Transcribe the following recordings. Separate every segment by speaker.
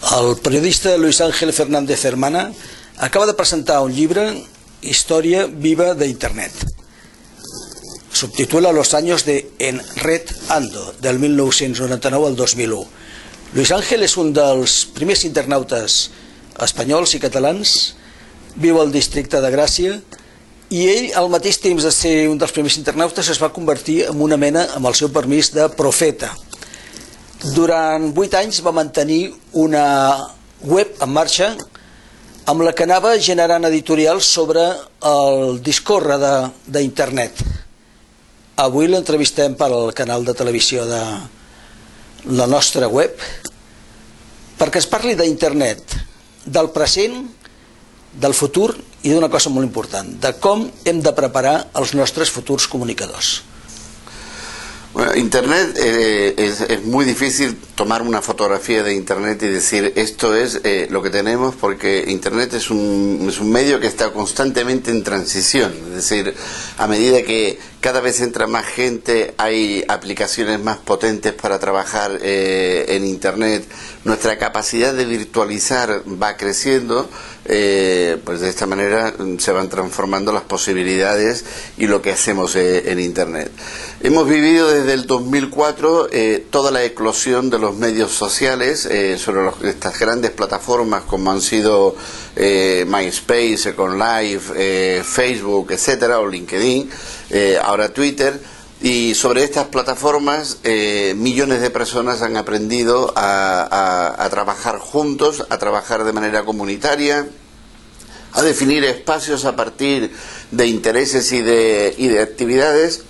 Speaker 1: El periodista Luis Ángel Fernández Hermana acaba de presentar un llibre, Història viva de Internet. Subtitula Los años de En Red Ando, del 1999 al 2001. Luis Ángel és un dels primers internautes espanyols i catalans, viu al districte de Gràcia, i ell, al mateix temps de ser un dels primers internautes, es va convertir en una mena, amb el seu permís, de profeta. Durant 8 anys va mantenir una web en marxa amb la que anava generant editorials sobre el discórrer d'internet. Avui l'entrevistem per al canal de televisió de la nostra web perquè es parli d'internet, del present, del futur i d'una cosa molt important, de com hem de preparar els nostres futurs comunicadors.
Speaker 2: Bueno, Internet es muy difícil tomar una fotografía de Internet y decir esto es lo que tenemos, porque Internet es un medio que está constantemente en transición. Es decir, a medida que cada vez entra más gente, hay aplicaciones más potentes para trabajar en Internet, nuestra capacidad de virtualizar va creciendo, pues de esta manera se van transformando las posibilidades y lo que hacemos en Internet. Hemos vivido desde el 2004 toda la eclosión de los medios sociales sobre estas grandes plataformas como han sido MySpace, Second Life, Facebook, etcétera, o LinkedIn, ahora Twitter. Y sobre estas plataformas millones de personas han aprendido a trabajar juntos, a trabajar de manera comunitaria, a definir espacios a partir de intereses y de actividades.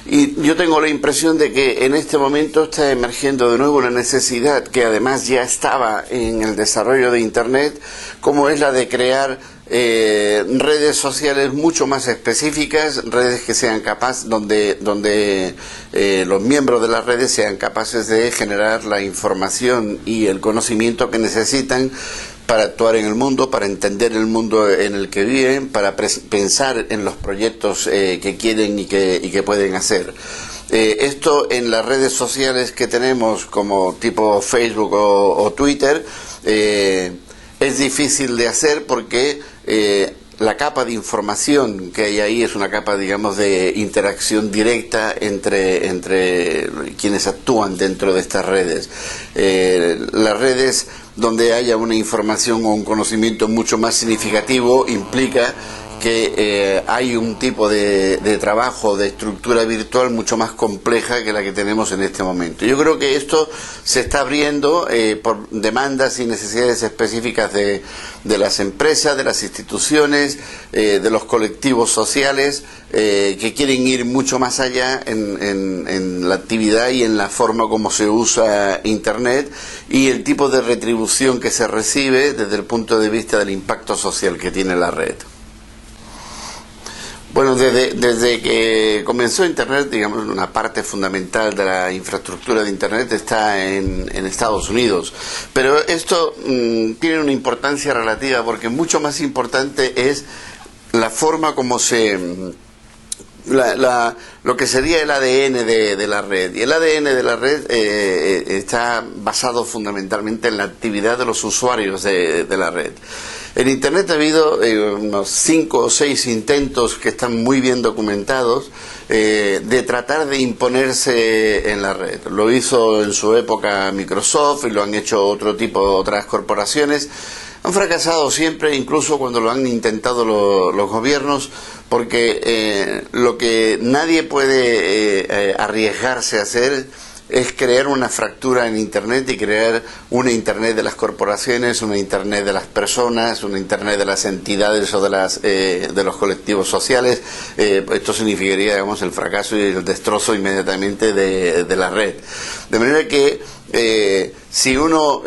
Speaker 2: Y yo tengo la impresión de que en este momento está emergiendo de nuevo una necesidad que además ya estaba en el desarrollo de Internet, como es la de crear redes sociales mucho más específicas, redes que sean capaces, donde los miembros de las redes sean capaces de generar la información y el conocimiento que necesitan para actuar en el mundo, para entender el mundo en el que viven, para pensar en los proyectos que quieren y que pueden hacer. Esto en las redes sociales que tenemos como tipo Facebook o Twitter es difícil de hacer porque la capa de información que hay ahí es una capa, digamos, de interacción directa entre quienes actúan dentro de estas redes. Las redes donde haya una información o un conocimiento mucho más significativo implica que hay un tipo de trabajo, de estructura virtual mucho más compleja que la que tenemos en este momento. Yo creo que esto se está abriendo por demandas y necesidades específicas de las empresas, de las instituciones, de los colectivos sociales que quieren ir mucho más allá en la actividad y en la forma como se usa Internet y el tipo de retribución que se recibe desde el punto de vista del impacto social que tiene la red. Bueno, desde que comenzó Internet, digamos, una parte fundamental de la infraestructura de Internet está en Estados Unidos. Pero esto tiene una importancia relativa porque mucho más importante es la forma como lo que sería el ADN de la red. Y el ADN de la red está basado fundamentalmente en la actividad de los usuarios de la red. En Internet ha habido unos 5 o 6 intentos que están muy bien documentados de tratar de imponerse en la red. Lo hizo en su época Microsoft y lo han hecho otras corporaciones. Han fracasado siempre, incluso cuando lo han intentado los gobiernos, porque lo que nadie puede arriesgarse a hacer es crear una fractura en Internet y crear una Internet de las corporaciones, una Internet de las personas, una Internet de las entidades o de los colectivos sociales. Esto significaría, digamos, el fracaso y el destrozo inmediatamente de la red. De manera que si uno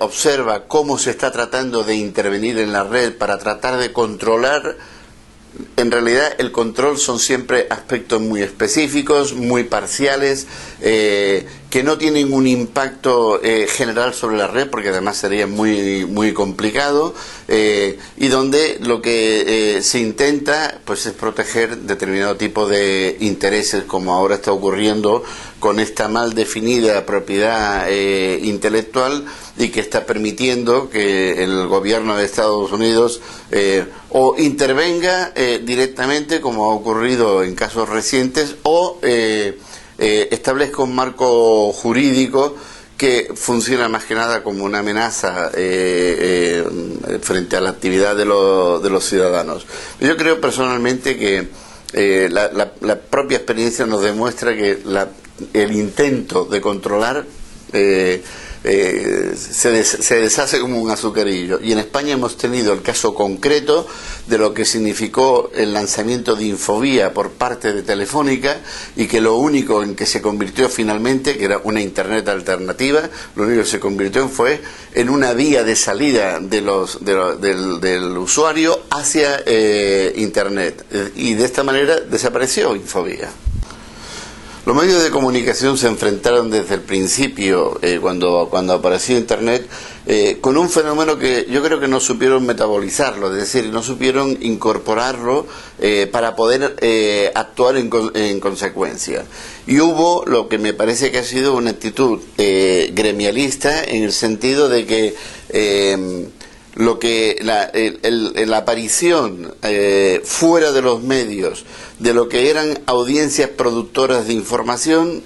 Speaker 2: observa cómo se está tratando de intervenir en la red para tratar de controlar, en realidad el control son siempre aspectos muy específicos, muy parciales, que que no tienen un impacto general sobre la red, porque además sería muy complicado, y donde lo que se intenta pues es proteger determinado tipo de intereses, como ahora está ocurriendo con esta mal definida propiedad intelectual, y que está permitiendo que el gobierno de Estados Unidos o intervenga directamente, como ha ocurrido en casos recientes, o establezca un marco jurídico que funciona más que nada como una amenaza frente a la actividad de los ciudadanos. Yo creo personalmente que la propia experiencia nos demuestra que el intento de controlar se deshace como un azucarillo, y en España hemos tenido el caso concreto de lo que significó el lanzamiento de Infovía por parte de Telefónica, y que lo único en que se convirtió finalmente, que era una internet alternativa, lo único que se convirtió fue en una vía de salida del usuario hacia internet, y de esta manera desapareció Infovía. Los medios de comunicación se enfrentaron desde el principio, cuando apareció Internet, con un fenómeno que yo creo que no supieron metabolizarlo, es decir, no supieron incorporarlo para poder actuar en consecuencia. Y hubo lo que me parece que ha sido una actitud gremialista, en el sentido de que la aparición fuera de los medios de lo que eran audiencias productoras de información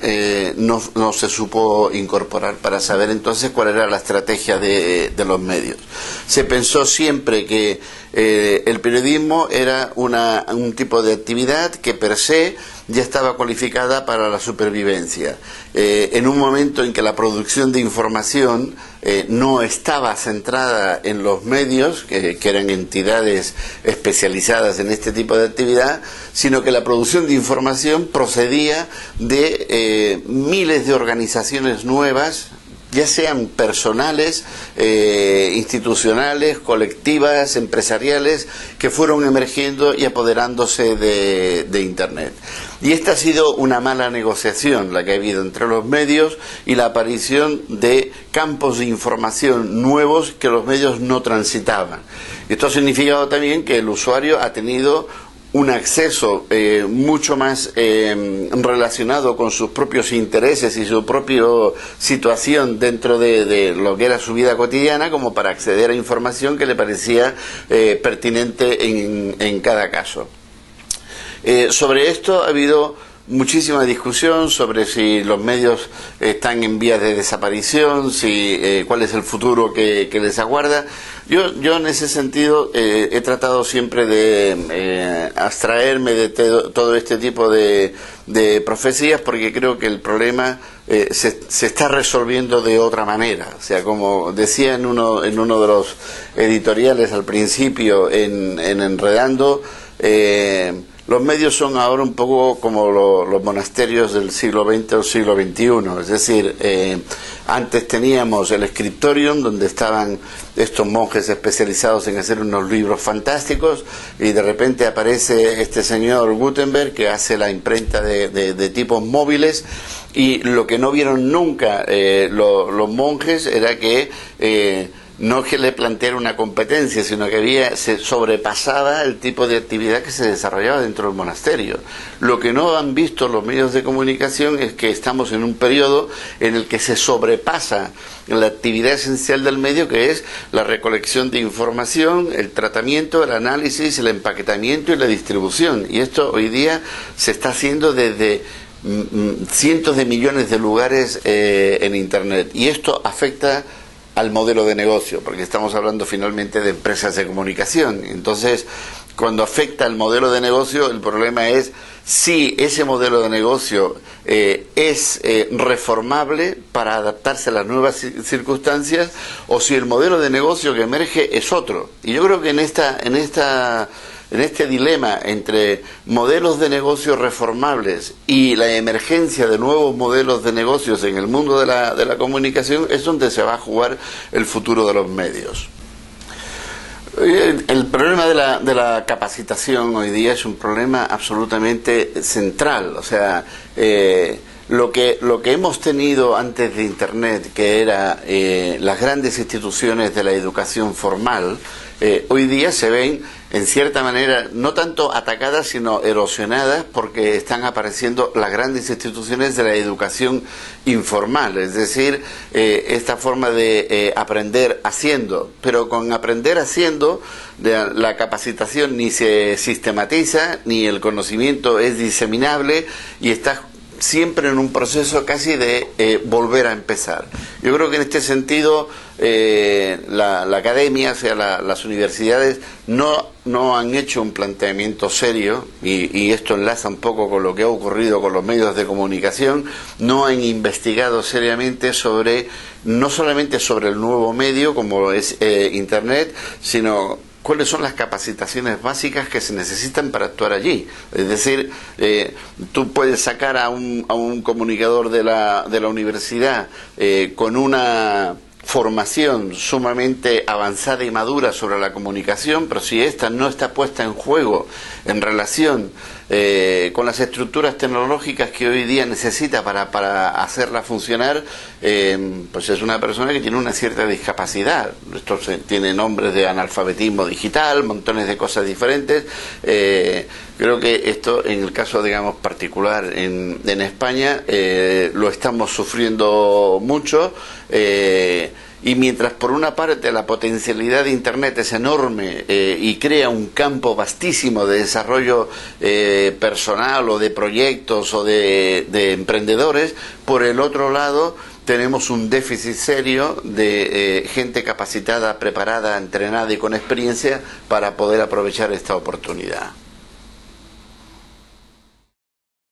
Speaker 2: no se supo incorporar, para saber entonces cuál era la estrategia de los medios. Se pensó siempre que el periodismo era un tipo de actividad que per se ya estaba cualificada para la supervivencia. En un momento en que la producción de información no estaba centrada en los medios, que eran entidades especializadas en este tipo de actividad, sino que la producción de información procedía de miles de organizaciones nuevas, ya sean personales, institucionales, colectivas, empresariales, que fueron emergiendo y apoderándose de Internet. Y esta ha sido una mala negociación la que ha habido entre los medios y la aparición de campos de información nuevos que los medios no transitaban. Esto ha significado también que el usuario ha tenido un acceso mucho más relacionado con sus propios intereses y su propia situación dentro de lo que era su vida cotidiana, como para acceder a información que le parecía pertinente en cada caso. Sobre esto ha habido muchísima discusión sobre si los medios están en vías de desaparición, cuál es el futuro que les aguarda. Yo en ese sentido he tratado siempre de abstraerme de todo este tipo de profecías, porque creo que el problema se está resolviendo de otra manera. O sea, como decía en uno de los editoriales al principio en Enredando, los medios son ahora un poco como los monasterios del siglo XX o siglo XXI, es decir, antes teníamos el scriptorium, donde estaban estos monjes especializados en hacer unos libros fantásticos, y de repente aparece este señor Gutenberg, que hace la imprenta de tipos móviles, y lo que no vieron nunca los monjes era que no que le planteara una competencia, sino que se sobrepasaba el tipo de actividad que se desarrollaba dentro del monasterio. Lo que no han visto los medios de comunicación es que estamos en un periodo en el que se sobrepasa la actividad esencial del medio, que es la recolección de información, el tratamiento, el análisis, el empaquetamiento y la distribución. Y esto hoy día se está haciendo desde cientos de millones de lugares en Internet. Y esto afecta al modelo de negocio, porque estamos hablando finalmente de empresas de comunicación. Entonces, cuando afecta al modelo de negocio, el problema es si ese modelo de negocio es reformable para adaptarse a las nuevas circunstancias, o si el modelo de negocio que emerge es otro. Y yo creo que en este dilema entre modelos de negocio reformables y la emergencia de nuevos modelos de negocios en el mundo de la comunicación, es donde se va a jugar el futuro de los medios. El problema de la capacitación hoy día es un problema absolutamente central. O sea, lo que hemos tenido antes de Internet, que era las grandes instituciones de la educación formal, hoy día se ven en cierta manera no tanto atacadas sino erosionadas, porque están apareciendo las grandes instituciones de la educación informal, es decir, esta forma de aprender haciendo, pero con aprender haciendo la capacitación ni se sistematiza ni el conocimiento es diseminable y está siempre en un proceso casi de volver a empezar. Yo creo que en este sentido la academia, o sea, las universidades no han hecho un planteamiento serio, y esto enlaza un poco con lo que ha ocurrido con los medios de comunicación. No han investigado seriamente no solamente sobre el nuevo medio como es Internet, sino cuáles son las capacitaciones básicas que se necesitan para actuar allí. Es decir, tú puedes sacar a un comunicador de la universidad con una formación sumamente avanzada y madura sobre la comunicación, pero si esta no está puesta en juego en relación con las estructuras tecnológicas que hoy día necesita para hacerla funcionar, pues es una persona que tiene una cierta discapacidad. Esto tiene nombres de analfabetismo digital, montones de cosas diferentes. Creo que esto, en el caso, digamos, particular en España, lo estamos sufriendo mucho. Y mientras por una parte la potencialidad de Internet es enorme y crea un campo vastísimo de desarrollo personal o de proyectos o de emprendedores, por el otro lado tenemos un déficit serio de gente capacitada, preparada, entrenada y con experiencia para poder aprovechar esta oportunidad.